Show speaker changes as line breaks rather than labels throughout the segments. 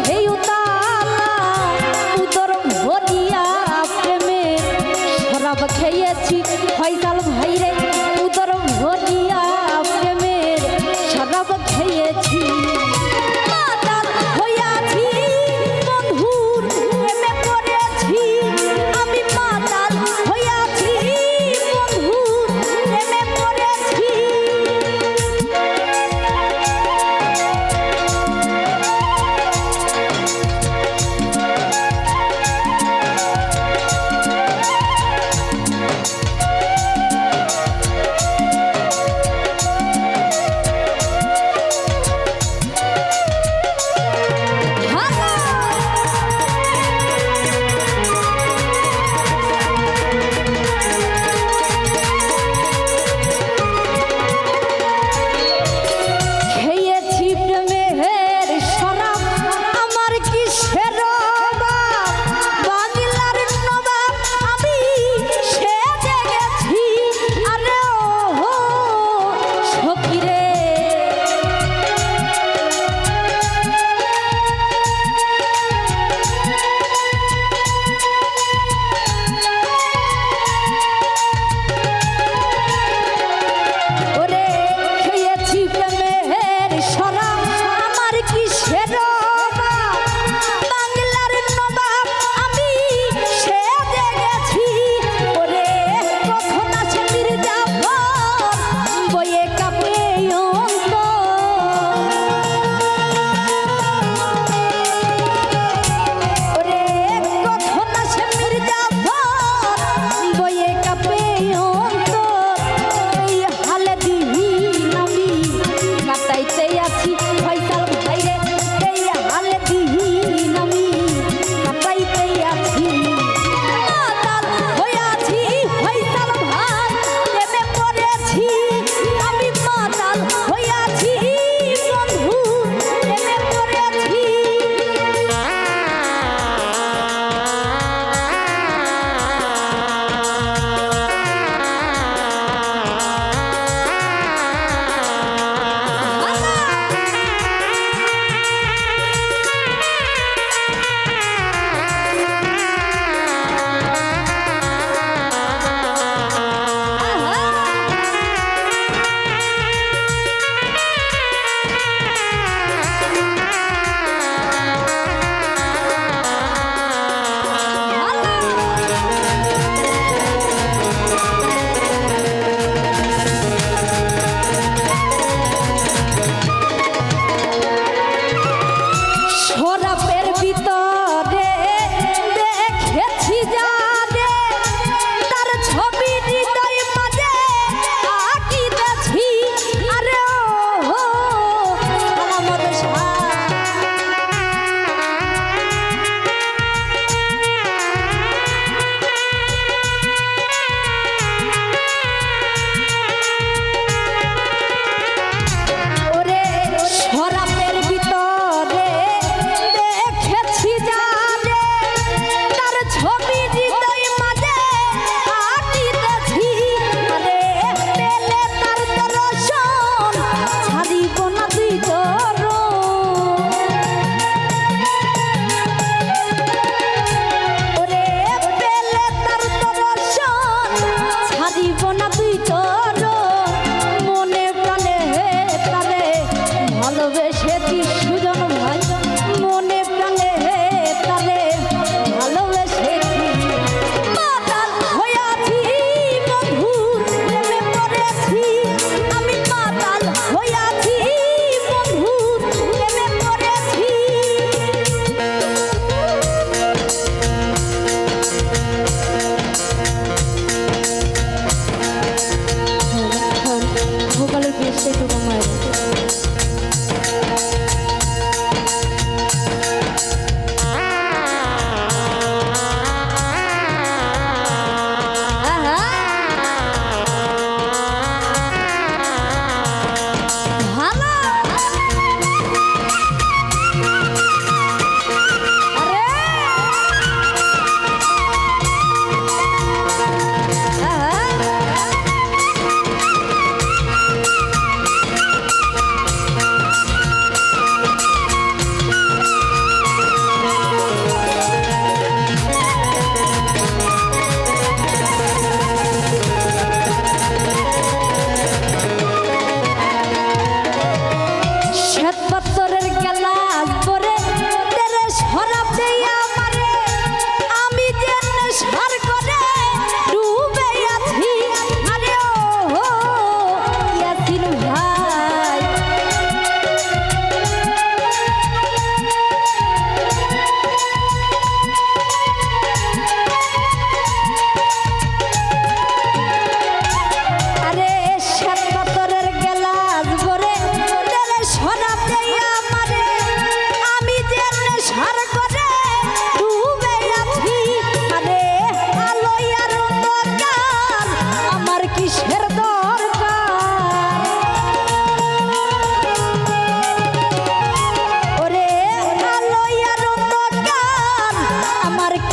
হেই উতালা উদর ভরিয়া প্রেমে শরাব খেয়েছি ফয়সাল ভাই রে উদর ভরিয়া প্রেমের শরাব খেয়েছি মাতাল হইয়াছি বন্ধুর প্রেমে পড়েছি আমি মাতাল হইয়াছি বন্ধুর প্রেমে পড়েছি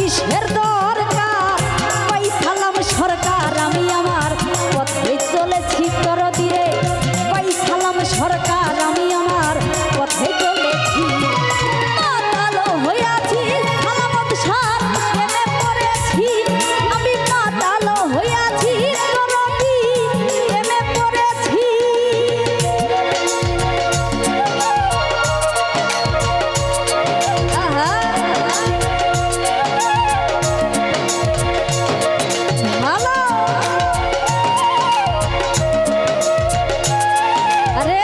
কিসের দরকার পাইসালাম সরকার আমি আমার পথে চলেছি তোর দিরে পাইসালাম সরকার আমি আমার পথে চলেছি মাতাল হইয়াছি সালামত সার প্রেমে পড়েছি আমি মাতাল হইয়াছি তোর প্রেমে পড়েছি ভালো আরে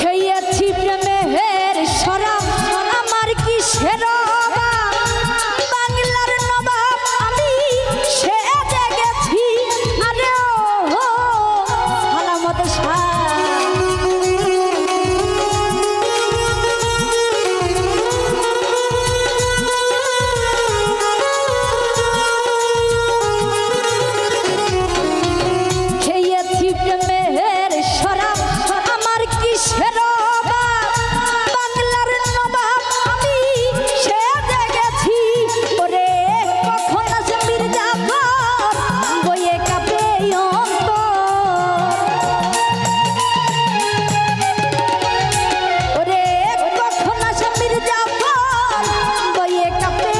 খেয়েছি প্রেমের শরাব আমার কিসের অভাব বাংলার নবাব আমি সেজে গেছি আরে ও সালামত শাহ খেয়েছি প্রেমের শরাব আমার কিসের অভাব বাংলার নবাব আমি সেজে গেছি ওরে কখন আসে মির্জাফর বইয়ে কাঁপে অন্তর ওরে কখন আসে মির্জাফর বইয়ে কাঁপে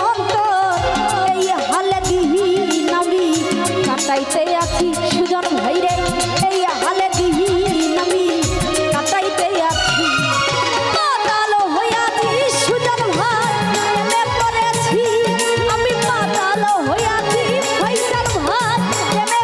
অন্তর এই হালে দিন আমি কাটাইতে আছি সুজন ভাইরে এই হালে দিন আমি কাটাইতে আছি মাতাল হইয়াছি সুজন ভাই প্রেমে পড়েছি আমি মাতাল হইয়াছি ফয়সাল ভাই প্রেমে